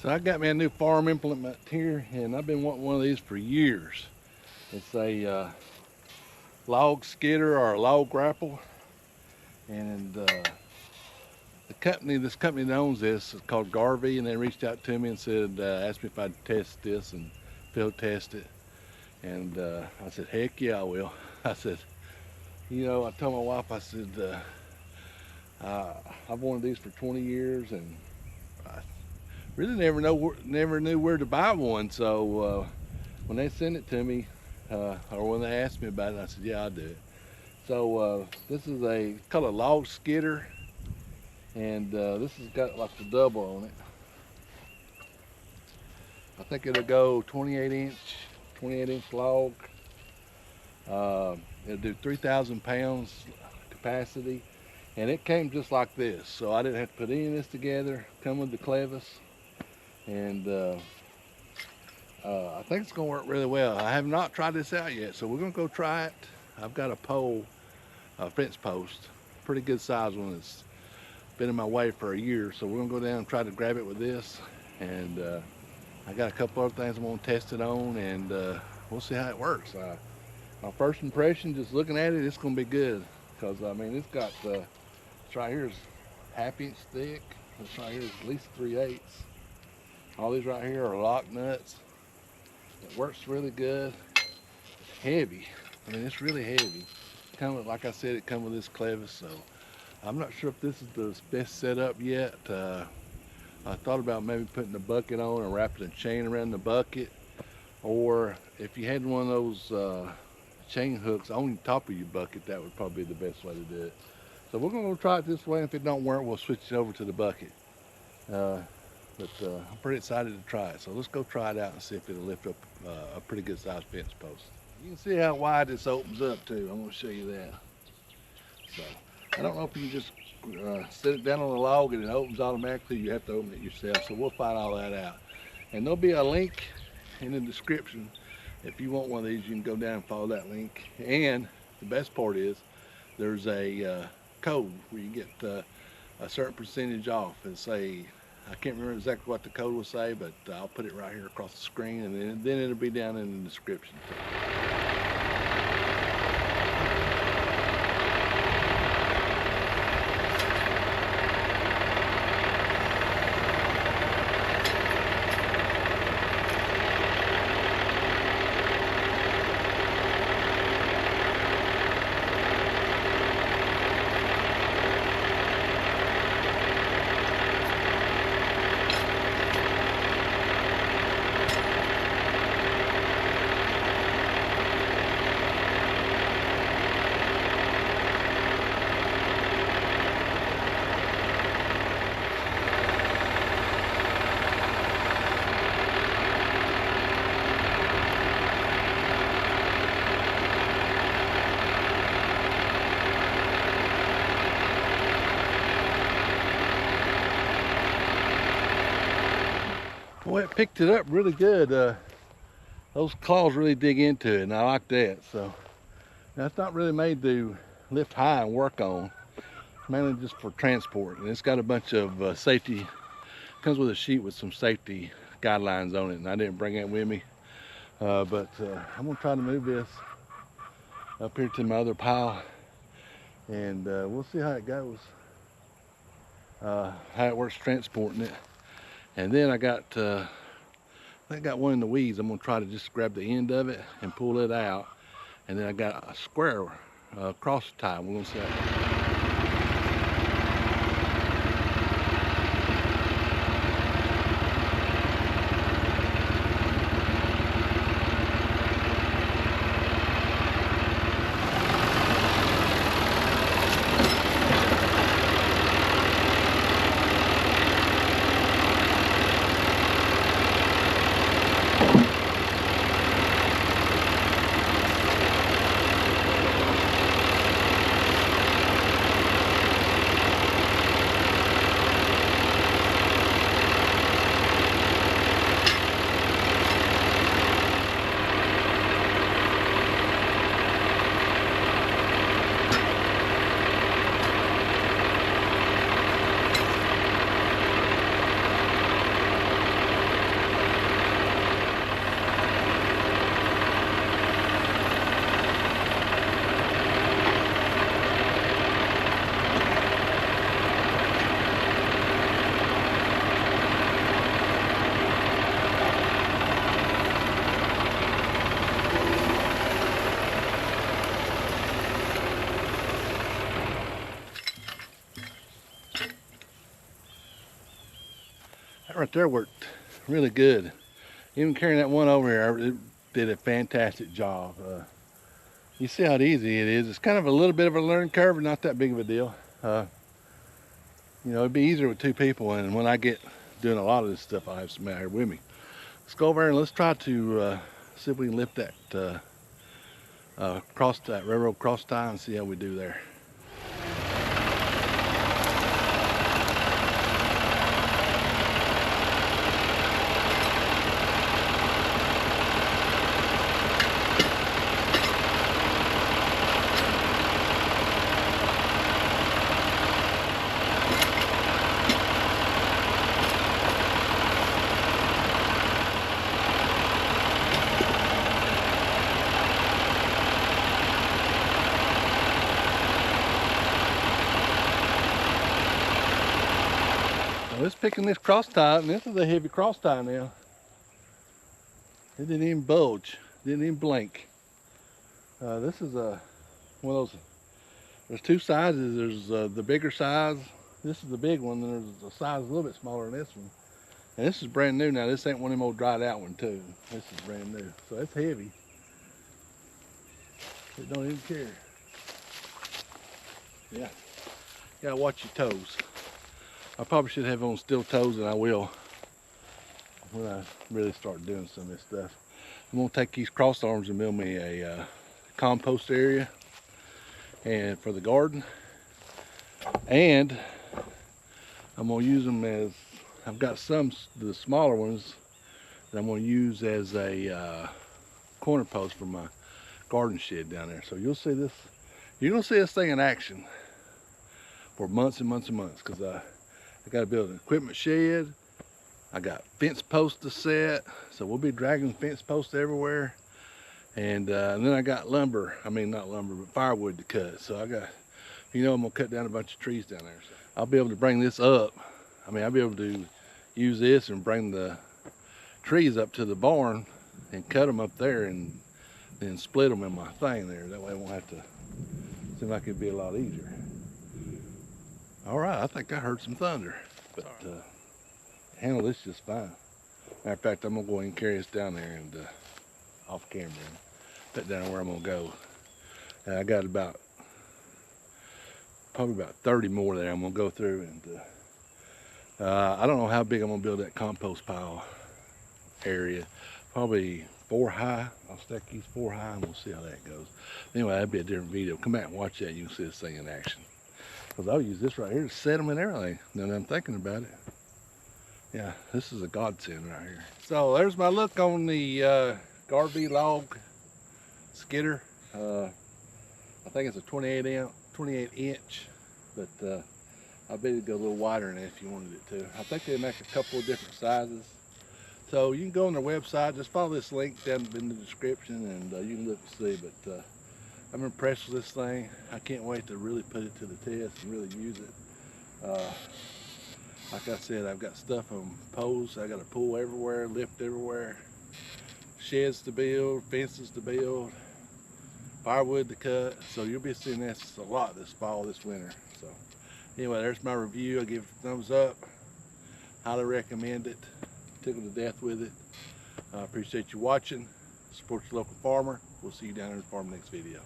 So I got me a new farm implement here, and I've been wanting one of these for years. It's a log skidder or a log grapple, and this company that owns this is called Garvee, and they reached out to me and said, asked me if I'd test this and field test it, and I said, heck yeah, I will. I said, I told my wife, I said, I've wanted these for 20 years, and I really never knew where to buy one. So when they sent it to me, or when they asked me about it, I said, yeah, I'll do it. So this is called a log skidder, and this has got like the double on it. I think it'll go 28 inch log. It'll do 3,000 pounds capacity, and it came just like this. So I didn't have to put any of this together. Come with the clevis, and I think it's going to work really well. I have not tried this out yet, so we're going to go try it. I've got a pole, a fence post, pretty good size one. It's been in my way for a year, so we're going to go down and try to grab it with this. And I got a couple other things I'm going to test it on, and we'll see how it works. My first impression, just looking at it, it's going to be good. Because, I mean, it's got, this right here is ½ inch thick. This right here is at least 3/8. All these right here are lock nuts. It works really good. It's heavy. I mean, it's really heavy. Like I said, it comes with this clevis, so I'm not sure if this is the best setup yet. I thought about maybe putting the bucket on and wrapping a chain around the bucket, or if you had one of those chain hooks on top of your bucket, that would probably be the best way to do it. So we're gonna go try it this way, and if it don't work, we'll switch it over to the bucket. But I'm pretty excited to try it. So let's go try it out and see if it'll lift up a pretty good sized fence post. You can see how wide this opens up too. I'm gonna show you that. So I don't know if you can just set it down on the log and it opens automatically. You have to open it yourself. So we'll find all that out. And there'll be a link in the description. If you want one of these, you can go down and follow that link. And the best part is there's a code where you get a certain percentage off. And say, I can't remember exactly what the code will say, but I'll put it right here across the screen, and then it'll be down in the description. Well, it picked it up really good. Those claws really dig into it, and I like that. So now it's not really made to lift high and work on. It's mainly just for transport. And it's got a bunch of safety. Comes with a sheet with some safety guidelines on it, and I didn't bring that with me. But I'm gonna try to move this up here to my other pile, and we'll see how it goes. How it works transporting it. And then I got one in the weeds. I'm gonna try to just grab the end of it and pull it out. And then I got a square cross tie. We're gonna see how. there worked really good. Even carrying that one over here, it did a fantastic job. You see how easy it is. It's kind of a little bit of a learning curve, but not that big of a deal. You know, it'd be easier with two people, and when I get doing a lot of this stuff, I'll have somebody here with me. Let's go over and let's try to see if we can lift that that railroad cross tie and see how we do there. Let's picking this cross tie, and this is a heavy cross tie now. It didn't even bulge, didn't even blink. This is one of those. There's two sizes. There's the bigger size. This is the big one. And there's a size a little bit smaller than this one. And this is brand new now. This ain't one of them old dried out one too. This is brand new, so it's heavy. It don't even care. Yeah, gotta watch your toes. I probably should have on steel toes, and I will when I really start doing some of this stuff. I'm gonna take these cross arms and build me a compost area and for the garden, and I'm gonna use them as, I've got some the smaller ones that I'm gonna use as a corner post for my garden shed down there. So you'll see this, you're gonna see this thing in action for months and months and months, because I got to build an equipment shed. I got fence posts to set, so we'll be dragging fence posts everywhere. And then I got lumber, I mean not lumber, but firewood to cut. So I got, you know, I'm gonna cut down a bunch of trees down there. So I'll be able to bring this up. I mean, I'll be able to use this and bring the trees up to the barn and cut them up there and then split them in my thing there. That way I won't have to, seem like it'd be a lot easier. All right, I think I heard some thunder, but handle this just fine. Matter of fact, I'm gonna go ahead and carry this down there and off camera and put down where I'm gonna go. And I got probably about 30 more there I'm gonna go through, and I don't know how big I'm gonna build that compost pile area. Probably 4 high. I'll stack these 4 high and we'll see how that goes. Anyway, that'd be a different video. Come back and watch that. You can see this thing in action. Because I'll use this right here to set them and everything. Now that I'm thinking about it. Yeah, this is a godsend right here. So there's my look on the Garvee log skidder. I think it's a 28 inch, but I bet it'd go a little wider than that if you wanted it to. I think they make a couple of different sizes. So you can go on their website, just follow this link down in the description, and you can look and see. But I'm impressed with this thing. I can't wait to really put it to the test and really use it. Like I said, I've got stuff on poles. I got a pull everywhere, lift everywhere, sheds to build, fences to build, firewood to cut. So you'll be seeing this a lot this fall, this winter. So anyway, there's my review. I give it a thumbs up. Highly recommend it. Tickled to death with it. I appreciate you watching. Support your local farmer. We'll see you down in the farm next video.